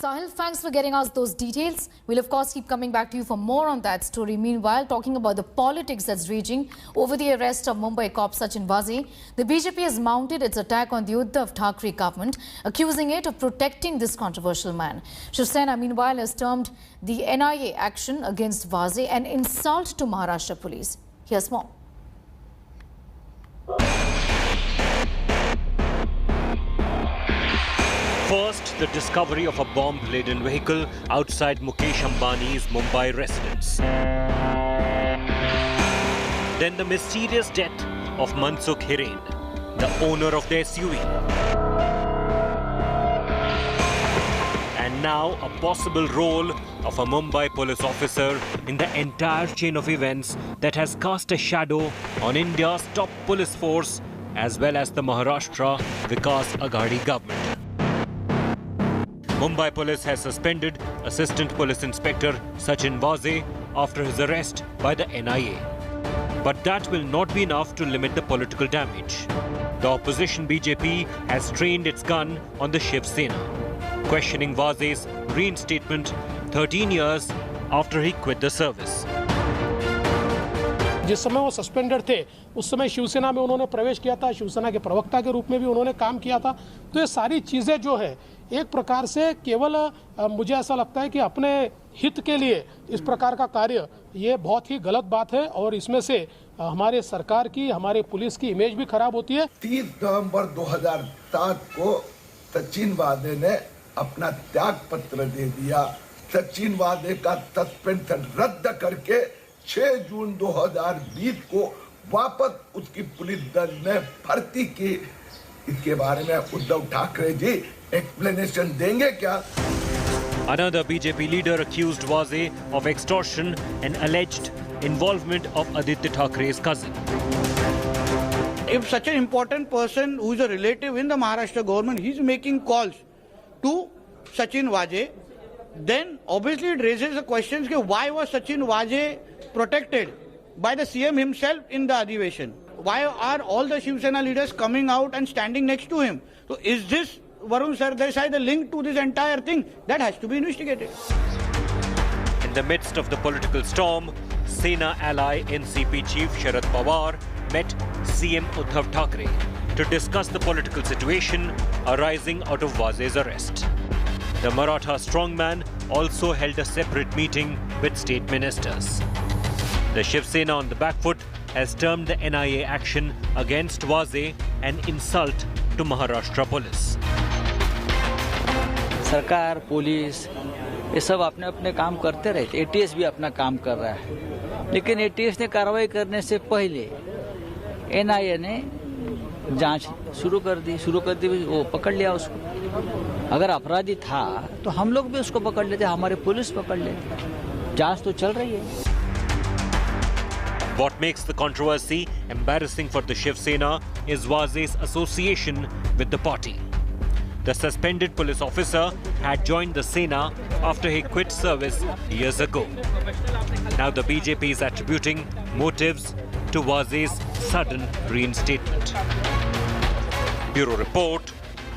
Sahil, thanks for getting us those details. We'll of course keep coming back to you for more on that story. Meanwhile, talking about the politics that's raging over the arrest of Mumbai cop Sachin Vaze, the BJP has mounted its attack on the Uddhav government, accusing it of protecting this controversial man. Sena, meanwhile, has termed the NIA action against Vaze an insult to Maharashtra police. Here's more. First, the discovery of a bomb-laden vehicle outside Mukesh Ambani's Mumbai residence. Then the mysterious death of Mansukh Hiren, the owner of the SUV. And now a possible role of a Mumbai police officer in the entire chain of events that has cast a shadow on India's top police force as well as the Maharashtra Vikas Aghadi government. Mumbai Police has suspended Assistant Police Inspector Sachin Vaze after his arrest by the NIA. But that will not be enough to limit the political damage. The opposition BJP has trained its gun on the Shiv Sena, questioning Vaze's reinstatement 13 years after he quit the service. जिस समय वो suspended थे उस समय शिवसेना में उन्होंने प्रवेश किया था, शिवसेना के प्रवक्ता के रूप में भी उन्होंने काम किया था। तो ये सारी चीज़ें जो है एक प्रकार से केवल मुझे ऐसा लगता है कि अपने हित के लिए इस प्रकार का कार्य ये बहुत ही गलत बात है और इसमें से हमारे सरकार की, हमारे पुलिस की इमेज भी खराब होती है। 30 नवंबर 2007 को सचिन वाजे ने अपना त्याग पत्र दे दिया। सचिन वाजे का सस्पेंशन रद्द करके 6 जून 2020 को वापस उसकी पुलिस दल में भर्ती की। इसके बारे में उद्धव ठाकरे जी एक्सप्लेनेशन देंगे क्या? Another BJP leader accused Vaze of extortion and alleged involvement of Aditya Thackeray's cousin. If such an important person who is a relative in the Maharashtra government, he is making calls to Sachin Vaze, then obviously it raises the questions why was Sachin Vaze protected by the CM himself in the Adhiveshan? Why are all the Shiv Sena leaders coming out and standing next to him? So is this, Varun Sardesai, the link to this entire thing? That has to be investigated. In the midst of the political storm, Sena ally NCP chief Sharad Pawar met CM Uddhav Thackeray to discuss the political situation arising out of Vaze's arrest. The Maratha strongman also held a separate meeting with state ministers. The Shiv Sena on the back foot has termed the NIA action against Vaze an insult to Maharashtra police. सरकार, police, ये सब अपने अपने काम करते रहते। ATS भी अपना काम कर रहा है, लेकिन एटीएस ने कार्रवाई करने से पहले एनआईए ने जांच शुरू कर दी वो पकड़ लिया उसको। अगर अपराधी था तो हम लोग भी उसको पकड़ लेते, हमारे पुलिस पकड़ लेते। जांच तो चल रही है। What makes the controversy embarrassing for the Shiv Sena is Vaze's association with the party. The suspended police officer had joined the Sena after he quit service years ago. Now the BJP is attributing motives to Vaze's sudden reinstatement. Bureau Report,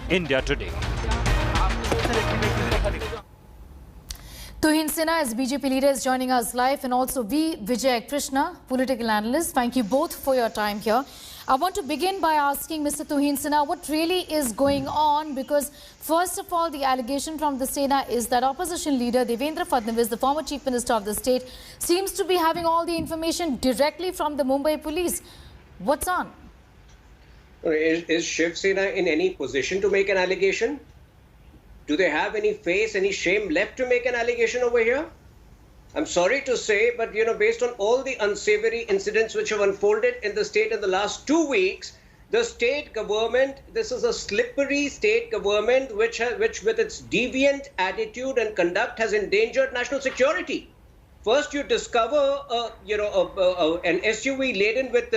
India Today. Tuhin Sena as BJP leader is joining us live, and also V. Vijay Krishna, political analyst. Thank you both for your time here. I want to begin by asking Mr. Tuhin Sena what really is going on, because first of all, the allegation from the Sena is that opposition leader Devendra Fadnavis, the former chief minister of the state, seems to be having all the information directly from the Mumbai police. What's on? Is Shiv Sena in any position to make an allegation? Do they have any face, any shame left to make an allegation over here? I'm sorry to say, but based on all the unsavory incidents which have unfolded in the state in the last 2 weeks, the state government, this is a slippery state government which with its deviant attitude and conduct has endangered national security. First, you discover an SUV laden with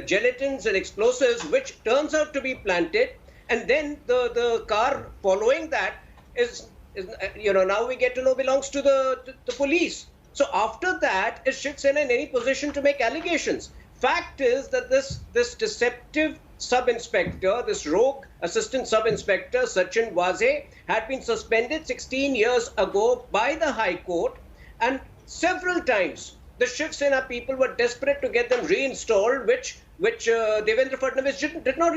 gelatins and explosives, which turns out to be planted, and then the car following that is now we get to know belongs to the police. So after that, is Shiv Sena in any position to make allegations? Fact is that this deceptive sub-inspector, this rogue assistant sub-inspector, Sachin Vaze, had been suspended 16 years ago by the High Court, and several times the Shiv Sena people were desperate to get them reinstalled, which Devendra Fadnavis did not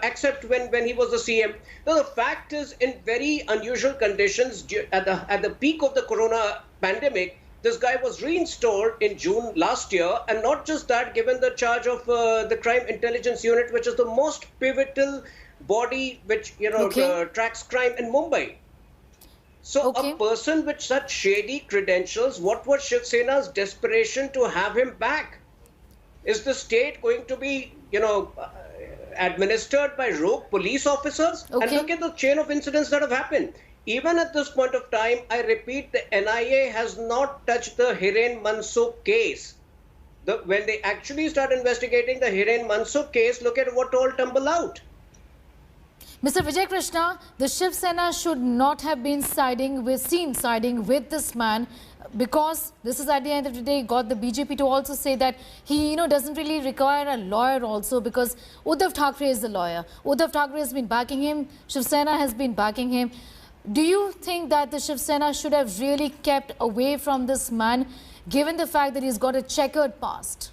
accept when he was the CM. Now, the fact is, in very unusual conditions, at the peak of the corona pandemic, this guy was reinstalled in June last year, and not just that, given the charge of the Crime Intelligence Unit, which is the most pivotal body which tracks crime in Mumbai. So a person with such shady credentials, what was Shiv Sena's desperation to have him back? Is the state going to be, administered by rogue police officers? And look at the chain of incidents that have happened. Even at this point of time, I repeat, the NIA has not touched the Hiren Mansukh case. When they actually start investigating the Hiren Mansukh case, look at what all tumble out. Mr. Vijay Krishna, the Shiv Sena should not have been siding with this man, because this is, at the end of the day, got the BJP to also say that he doesn't really require a lawyer also, because Uddhav Thackeray is the lawyer. Uddhav Thackeray has been backing him. Shiv Sena has been backing him. Do you think that the Shiv Sena should have really kept away from this man, given the fact that he's got a checkered past?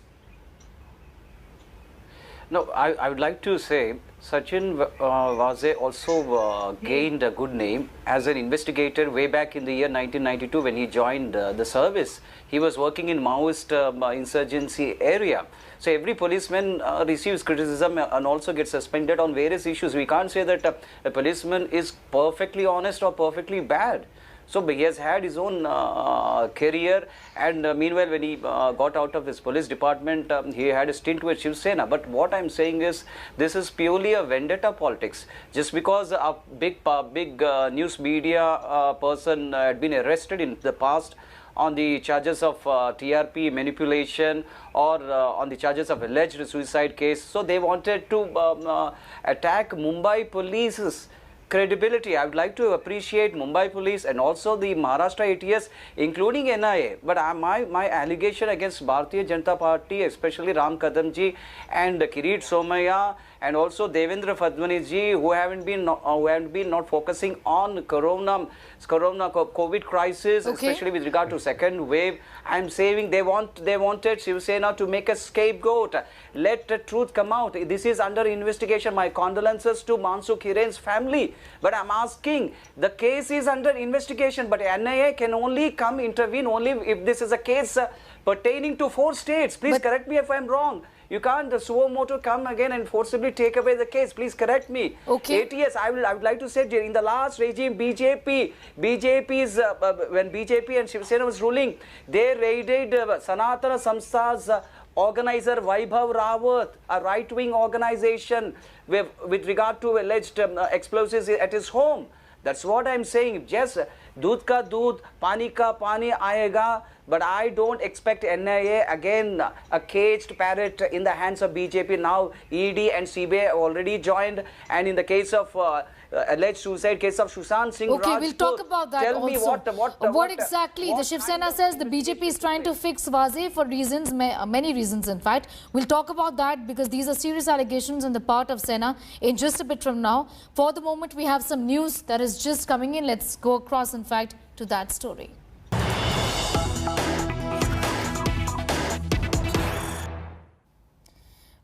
No, I would like to say Sachin Vaze also gained a good name as an investigator way back in the year 1992 when he joined the service. He was working in Maoist insurgency area. So every policeman receives criticism and also gets suspended on various issues. We can't say that a policeman is perfectly honest or perfectly bad. So he has had his own career, and meanwhile when he got out of his police department, he had a stint with Shiv Sena. But what I'm saying is, this is purely a vendetta politics. Just because a big news media person had been arrested in the past on the charges of TRP manipulation or on the charges of alleged suicide case, so they wanted to attack Mumbai Police's credibility. I would like to appreciate Mumbai Police and also the Maharashtra ATS, including NIA. But my allegation against Bharatiya Janata Party, especially Ram Kadam ji and Kirit Somaya and also Devendra Fadnavis ji, who haven't been not focusing on Corona COVID crisis, especially with regard to second wave. I'm saying they wanted Shiv Sena to make a scapegoat. Let the truth come out. This is under investigation. My condolences to Mansukh Hiren's family. But I'm asking, the case is under investigation, but NIA can only come intervene only if this is a case pertaining to 4 states. Please correct me if I'm wrong. You can't suo motu come again and forcibly take away the case. Please correct me. ATS, I would like to say, in the last regime, BJP's when BJP and Shiv Sena was ruling, they raided Sanatana Samstha's organizer Vaibhav Raut, a right-wing organization with regard to alleged explosives at his home. That's what I'm saying. Just दूध का दूध, पानी का पानी आएगा. But I don't expect NIA, again, a caged parrot in the hands of BJP. Now, ED and CBI already joined. And in the case of alleged suicide case of Sushant Singh Rajput, we'll talk about that tell also. me what exactly the Shiv Sena says the BJP is trying to fix Vaze for reasons, many reasons in fact. We'll talk about that because these are serious allegations on the part of Sena in just a bit from now. For the moment, we have some news that is just coming in. Let's go across, in fact, to that story.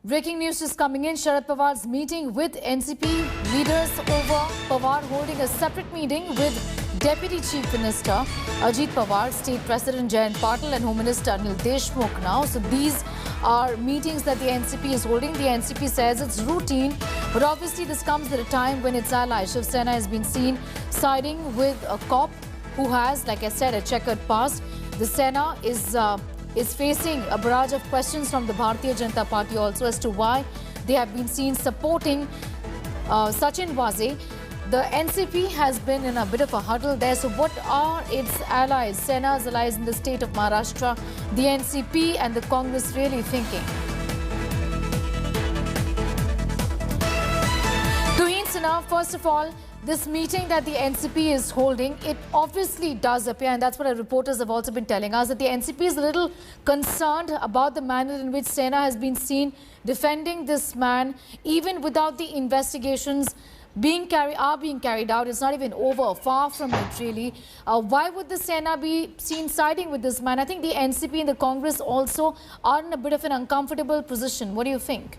Breaking news is coming in. Sharad Pawar's meeting with NCP leaders over. Pawar holding a separate meeting with Deputy Chief Minister Ajit Pawar, State President Jayant Patil and Home Minister Anil Deshmukh now. So these are meetings that the NCP is holding. The NCP says it's routine, but obviously this comes at a time when its ally Shiv Sena has been seen siding with a cop who has, like I said, a checkered past. The Sena is facing a barrage of questions from the Bharatiya Janata Party also as to why they have been seen supporting Sachin Vaze. The NCP has been in a bit of a huddle there. So what are its allies, Sena's allies in the state of Maharashtra, the NCP and the Congress really thinking? Sena, first of all, this meeting that the NCP is holding, it obviously does appear, and that's what our reporters have also been telling us, that the NCP is a little concerned about the manner in which Sena has been seen defending this man, even without the investigations being carried out. It's not even over, far from it really. Why would the Sena be seen siding with this man? I think the NCP and the Congress also are in a bit of an uncomfortable position. What do you think?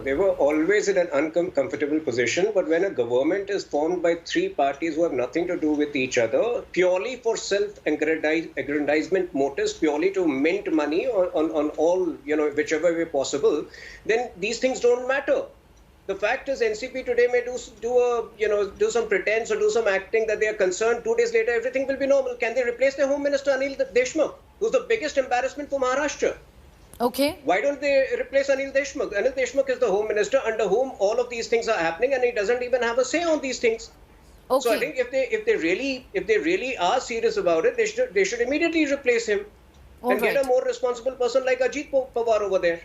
They were always in an uncomfortable position, but when a government is formed by three parties who have nothing to do with each other, purely for self-aggrandizement motives, purely to mint money on all, whichever way possible, then these things don't matter. The fact is, NCP today may do some pretense or do some acting that they are concerned. 2 days later, everything will be normal. Can they replace their Home Minister Anil Deshmukh, who's the biggest embarrassment for Maharashtra? Okay. Why don't they replace Anil Deshmukh? Anil Deshmukh is the Home Minister under whom all of these things are happening, and he doesn't even have a say on these things. Okay. So I think if they really are serious about it, they should immediately replace him and get a more responsible person like Ajit Pawar over there.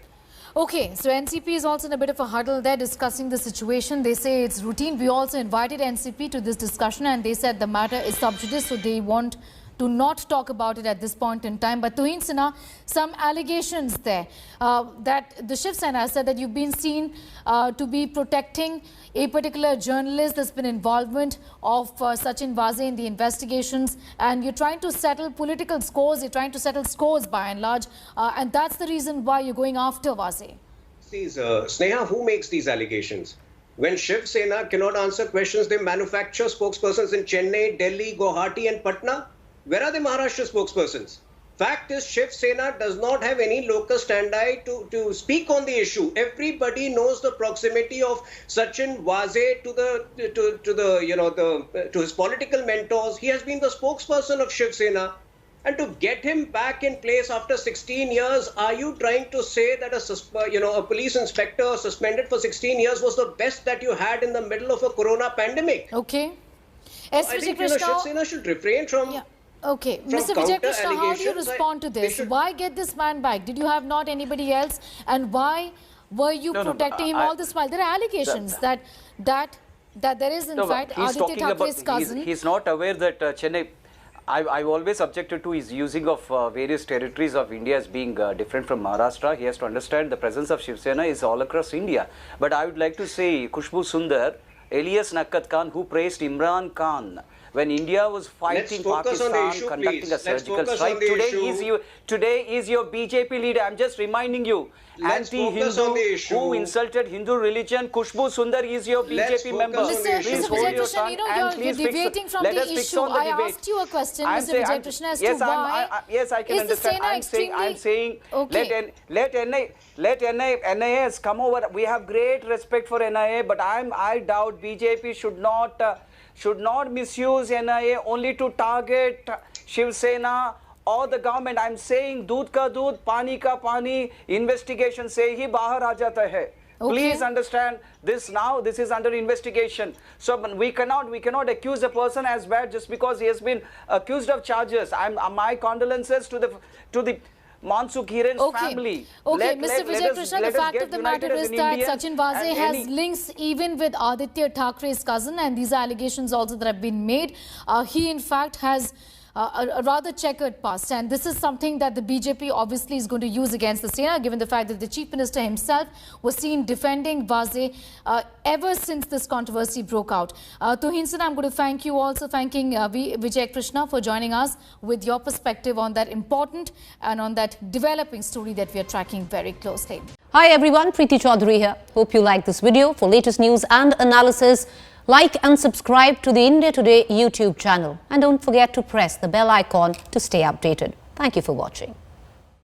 Okay, so NCP is also in a bit of a huddle there discussing the situation. They say it's routine. We also invited NCP to this discussion and they said the matter is sub judice, so they want to not talk about it at this point in time. But Tuhin Sena, some allegations there that the Shiv Sena said that you've been seen to be protecting a particular journalist. There's been involvement of Sachin Vaze in the investigations, and you're trying to settle political scores. You're trying to settle scores by and large, and that's the reason why you're going after Vaze. Sneha, who makes these allegations? When Shiv Sena cannot answer questions, they manufacture spokespersons in Chennai, Delhi, Guwahati and Patna. Where are the Maharashtra spokespersons? Fact is, Shiv Sena does not have any locus standi to speak on the issue. Everybody knows the proximity of Sachin Vaze to his political mentors. He has been the spokesperson of Shiv Sena. And to get him back in place after 16 years, are you trying to say that a police inspector suspended for 16 years was the best that you had in the middle of a corona pandemic? Okay. I think Shiv Sena should refrain from... Yeah. Okay, Mr. Vijay Krishna, how do you respond to this? Why get this man back? Did you have not anybody else? And why were you protecting him all this while? There are allegations that there is in fact Aditya Thackeray's cousin. He's not aware that Chennai... I've always objected to his using of various territories of India as being different from Maharashtra. He has to understand the presence of Shiv Sena is all across India. But I would like to say Khushbu Sundar, Elias Nakat Khan, who praised Imran Khan when India was fighting Pakistan, conducting a surgical strike. Today is your BJP leader. I'm just reminding you. Anti-Hindu who insulted Hindu religion. Khushbu Sundar is your BJP member. Mr. Vijay Krishna, you're deviating from the issue. I asked you a question, Mr. Vijay Krishna, as to why. Yes, I can understand. I'm saying let NIA come over. We have great respect for NIA, but I doubt BJP should not misuse NIA only to target Shiv Sena or the government. I'm saying doodh ka doodh, pani ka pani, investigation se hi bahar aa jata hai. Please understand this now. This is under investigation. So we cannot accuse a person as bad just because he has been accused of charges. My condolences to the Mansukh Hiren's family. Okay, Mr. Vijay Krishna, the fact of the matter is that Sachin Vaze has links even with Aditya Thackeray's cousin, and these are allegations also that have been made. He in fact has a rather checkered past, and this is something that the BJP obviously is going to use against the Sena, given the fact that the Chief Minister himself was seen defending Vaze ever since this controversy broke out. Tuhin Sena, I'm going to thank you, also thanking Vijay Krishna for joining us with your perspective on that important and on that developing story that we are tracking very closely. Hi everyone, Preeti Chaudhary here. Hope you like this video. For latest news and analysis, like and subscribe to the India Today YouTube channel. And don't forget to press the bell icon to stay updated. Thank you for watching.